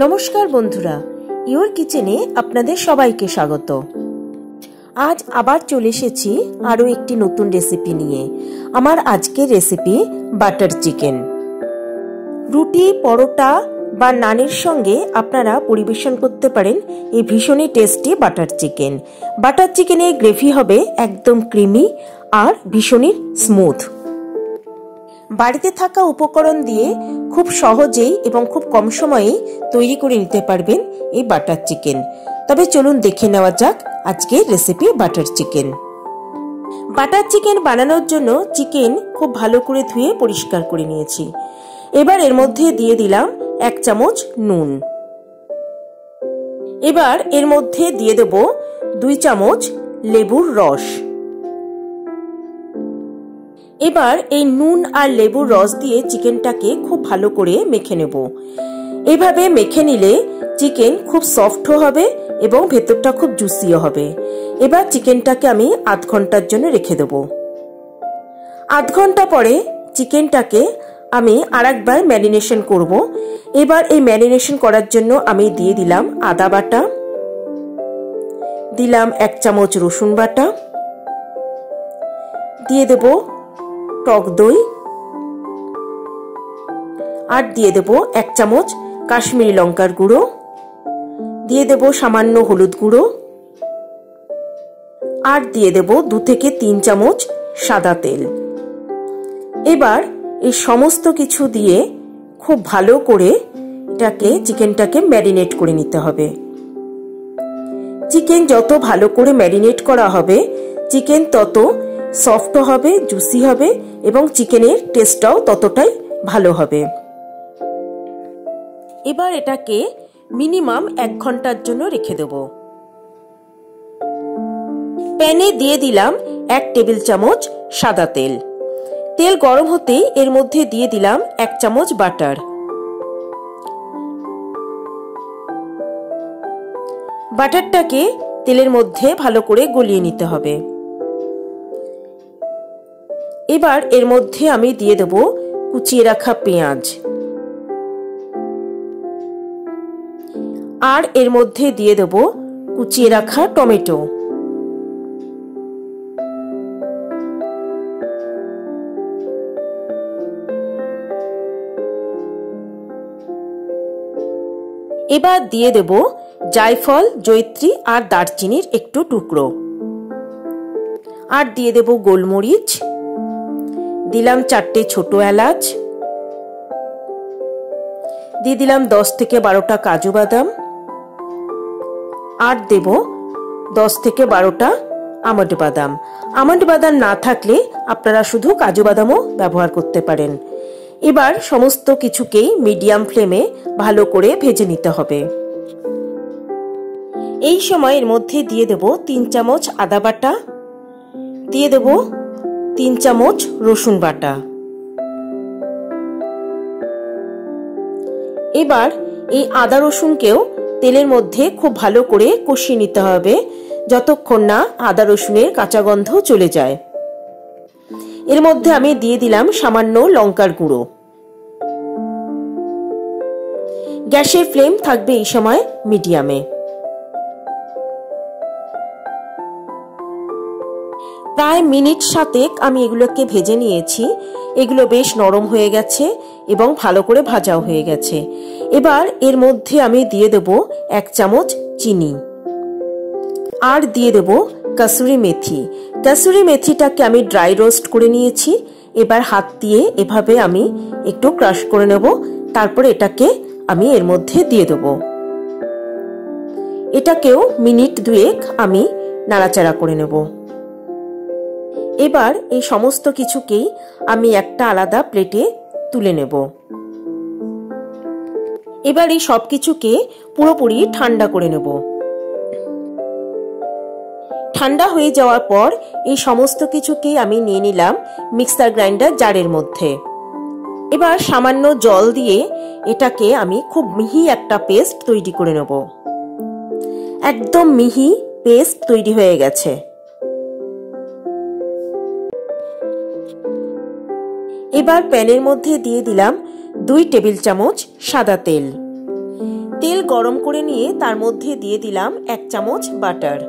নমস্কার বন্ধুরা, ইওর কিচেনে আপনাদের সবাইকে স্বাগত। আজ আবার চলে এসেছি আরও একটি নতুন রেসিপি নিয়ে। আমার আজকের রেসিপি বাটার চিকেন। রুটি, পরোটা বা নানের সঙ্গে আপনারা পরিবেশন করতে পারেন এই ভীষণই টেস্টি বাটার চিকেন। বাটার চিকেনের গ্রেভি হবে একদম ক্রিমি আর ভীষণই স্মুথ। বাড়িতে থাকা উপকরণ দিয়ে খুব সহজেই এবং খুব কম সময়েই তৈরি করে নিতে পারবেন এই বাটার চিকেন। তবে চলুন দেখে নেওয়া যাক আজকের recipe butter chicken. Butter chicken বানানোর জন্য চিকেন খুব ভালো করে ধুয়ে পরিষ্কার করে নিয়েছি। এবার এর মধ্যে দিয়ে দিলাম 1 চামচ নুন। এবার এর মধ্যে দিয়ে দেব 2 চামচ লেবুর রস। এবার এই নুন আর লেবুর রস দিয়ে চিকেনটাকে খুব ভালো করে মেখে নেব। এভাবে মেখে নিলে চিকেন খুব সফট হবে এবং ভেতরটা খুব জুসিও হবে। এবার চিকেনটাকে আমি আধ ঘন্টার জন্য রেখে দেব। আধ ঘন্টা পরে চিকেনটাকে আমি আরেকবার ম্যারিনেশন করব। এবার এই ম্যারিনেশন করার জন্য আমি দিয়ে দিলাম আদা বাটা, দিলাম 1 চামচ রসুন বাটা, দিয়ে দেব টক দই, আর দিয়ে দেব 1 চামচ কাশ্মীরি লঙ্কার গুঁড়ো, দিয়ে দেব সামান্য হলুদ গুঁড়ো, আর দিয়ে দেব 2 থেকে 3 চামচ সাদা তেল। এবার এই সমস্ত কিছু দিয়ে খুব ভালো করে চিকেনটাকে ম্যারিনেট করে নিতে হবে। চিকেন যত ভালো করে ম্যারিনেট করা হবে চিকেন তত সফট হবে, জুসি হবে এবং চিকেনের টেস্টটাও ততটাই ভালো হবে। এবার এটাকে মিনিমাম 1 ঘন্টার জন্য রেখে দেব। প্যানে দিয়ে দিলাম 1 টেবিল চামচ সাদা তেল। তেল গরম হতেই এর মধ্যে দিয়ে দিলাম 1 চামচ বাটার। বাটারটাকে তেলের মধ্যে ভালো করে গলিয়ে নিতে হবে। এবার এর মধ্যে আমি দিয়ে দেব কুচিয়ে রাখা পেঁয়াজ, আর এর মধ্যে দিয়ে দেব কুচিয়ে রাখা টমেটো। এবার দিয়ে দেব জায়ফল, জয়িত্রী আর দারচিনির একটু টুকরো, আর দিয়ে দেব গোলমরিচ, দিলাম 4টে ছোট এলাচ, দিয়ে দিলাম 10 থেকে 12টা কাজু বাদাম, আর দেব 10 থেকে 12টা আমন্ড বাদাম। আমন্ড বাদাম না থাকলে আপনারা শুধু কাজু বাদামও ব্যবহার করতে পারেন। এবার সমস্ত কিছুকেই মিডিয়াম ফ্লেমে ভালো করে ভেজে নিতে হবে। এই সময় এর মধ্যে দিয়ে দেব 3 চামচ আদা বাটা, দিয়ে দেব 3 চামচ রসুন বাটা। এবার এই আদা রসুনকেও তেলের মধ্যে খুব ভালো করে কষিয়ে নিতে হবে যতক্ষণ না আদা রসুনের কাঁচা গন্ধ চলে যায়। এর মধ্যে আমি দিয়ে দিলাম সামান্য লঙ্কার গুঁড়ো। গ্যাসের ফ্লেম থাকবে এই সময় মিডিয়ামে। প্রায় মিনিট 7 আমি এগুলোকে ভেজে নিয়েছি। এগুলো বেশ নরম হয়ে গেছে এবং ভালো করে ভাজাও হয়ে গেছে। এবার এর মধ্যে আমি দিয়ে দেব 1 চামচ চিনি, আর দিয়ে দেব কাসুরি মেথি। কাসুরি মেথিটাকে আমি ড্রাই রোস্ট করে নিয়েছি। এবার হাত দিয়ে এভাবে আমি একটু ক্রাশ করে নেব, তারপর এটাকে আমি এর মধ্যে দিয়ে দেব। এটাকেও মিনিট 2 আমি নাড়াচাড়া করে নেব। এবার এই সমস্ত কিছুকেই আমি একটা আলাদা প্লেটে তুলে নেব। এবার এই সব কিছুকে পুরোপুরি ঠান্ডা করে নেব। ঠান্ডা হয়ে যাওয়ার পর এই সমস্ত কিছুকেই আমি নিয়ে নিলাম মিক্সার গ্রাইন্ডার জারের মধ্যে। এবার সামান্য জল দিয়ে এটাকে আমি খুব মিহি একটা পেস্ট তৈরি করে নেব। একদম মিহি পেস্ট তৈরি হয়ে গেছে। এবার প্যানের মধ্যে দিয়ে দিলাম 2 টেবিল চামচ সাদা তেল, তেল গরম করে নিয়ে তার মধ্যে দিয়ে দিলাম 1 চামচ বাটার।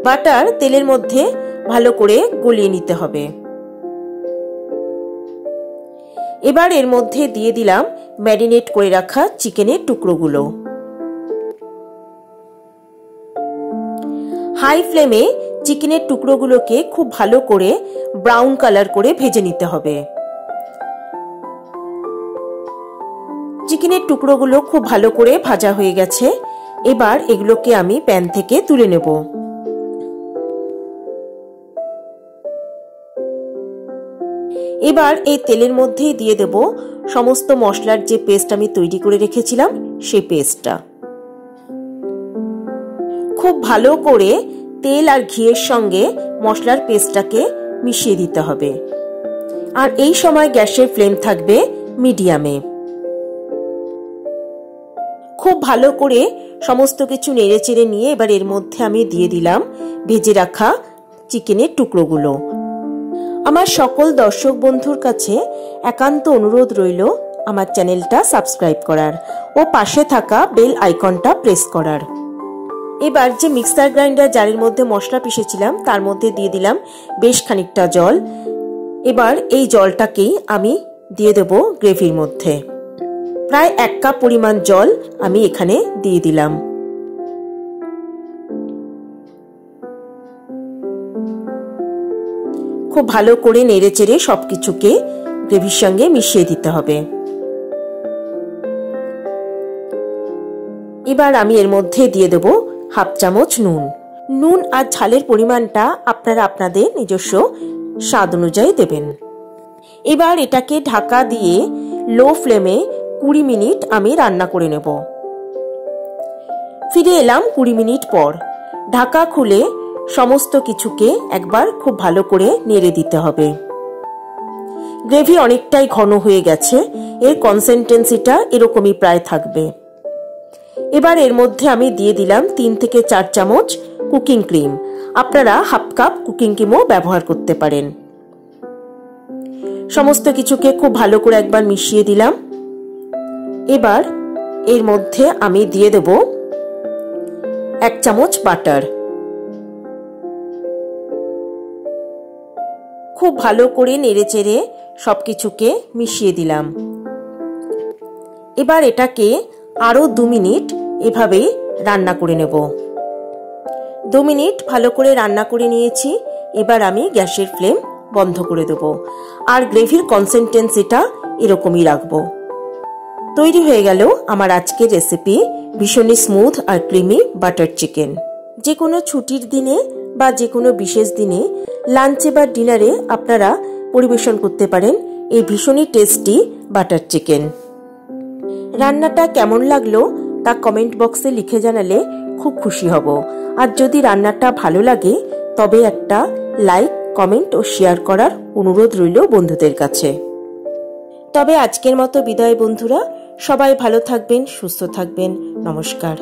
বাটার তেলের মধ্যে ভালো করে গলিয়ে নিতে হবে। এবার এর মধ্যে দিয়ে দিলাম ম্যারিনেট করে রাখা চিকেনের টুকরোগুলো। হাই ফ্লেমে চিকেনের টুকরোগুলোকে খুব ভালো করে ব্রাউন কালার করে ভেজে নিতে হবে। চিকেনের টুকরোগুলো খুব ভালো করে ভাজা হয়ে গেছে। এবার এগুলোকে আমি প্যান থেকে তুলে নেব। এবার এই তেলের মধ্যে দিয়ে দেব সমস্ত মশলার যে পেস্ট আমি তৈরি করে রেখেছিলাম সেই পেস্টটা। খুব ভালো করে তেল আর ঘিয়ের সঙ্গে মশলার পেস্টটাকে মিশিয়ে দিতে হবে। আর এই সময় গ্যাসের ফ্লেম থাকবে মিডিয়ামে। খুব ভালো করে সমস্ত কিছু নেড়েচেড়ে নিয়ে এবার এর মধ্যে আমি দিয়ে দিলাম ভেজে রাখা চিকেনের টুকরোগুলো। আমার সকল দর্শক বন্ধুর কাছে একান্ত অনুরোধ রইল আমার চ্যানেলটা সাবস্ক্রাইব করার ও পাশে থাকা বেল আইকনটা প্রেস করার। এবার যে মিক্সার গ্রাইন্ডার জারের মধ্যে মশলা পিষেছিলাম তার মধ্যে দিয়ে দিলাম বেশ খানিকটা জল। এবার এই জলটাকেই আমি দিয়ে দেব গ্রেভির মধ্যে। প্রায় 1 কাপ পরিমাণ জল আমি এখানে দিয়ে দিলাম। খুব ভালো করে নেড়েচেড়ে সবকিছুকে গ্রেভির সঙ্গে মিশিয়ে দিতে হবে। এবার আমি এর মধ্যে দিয়ে দেব 1/2 চামচ নুন। নুন আর ঝালের পরিমাণটা আপনারা আপনাদের নিজস্ব স্বাদ অনুযায়ী দেবেন। এবার এটাকে ঢাকা দিয়ে লো ফ্লেমে 20 মিনিট আমি রান্না করে নেব। ফিরে এলাম 20 মিনিট পর। ঢাকা খুলে সমস্ত কিছুকে একবার খুব ভালো করে নেড়ে দিতে হবে। গ্রেভি অনেকটাই ঘন হয়ে গেছে। এর কনসিস্টেন্সিটা এরকমই প্রায় থাকবে। এবার এর মধ্যে আমি দিয়ে দিলাম 3 থেকে 4 চামচ কুকিং ক্রিম। আপনারা 1/2 কাপ কুকিং ক্রিমও ব্যবহার করতে পারেন। সমস্ত কিছুকে খুব ভালো করে একবার মিশিয়ে দিলাম। এবার এর মধ্যে আমি দিয়ে দেব 1 চামচ বাটার। খুব ভালো করে নেড়েচেড়ে সবকিছুকে মিশিয়ে দিলাম। এবার এটাকে আরো 2 মিনিট এভাবেই রান্না করে নেব। 2 মিনিট ভালো করে রান্না করে নিয়েছি। এবার আমি গ্যাসের ফ্লেম বন্ধ করে দেব আর গ্রেভির কনসিস্টেন্সিটা এরকমই রাখবো। তৈরি হয়ে গেল আমার আজকের রেসিপি ভীষণই স্মুথ আর ক্রিমি বাটার চিকেন। যে কোনো ছুটির দিনে বা যে কোনো বিশেষ দিনে লাঞ্চে বা ডিনারে আপনারা পরিবেশন করতে পারেন এই ভীষণই টেস্টি বাটার চিকেন। রান্নাটা কেমন লাগলো তা কমেন্ট বক্সে লিখে জানালে খুব খুশি হব। আর যদি রান্নাটা ভালো লাগে তবে একটা লাইক, কমেন্ট ও শেয়ার করার অনুরোধ রইল বন্ধুদের কাছে। তবে আজকের মতো বিদায় বন্ধুরা। সবাই ভালো থাকবেন, সুস্থ থাকবেন। নমস্কার।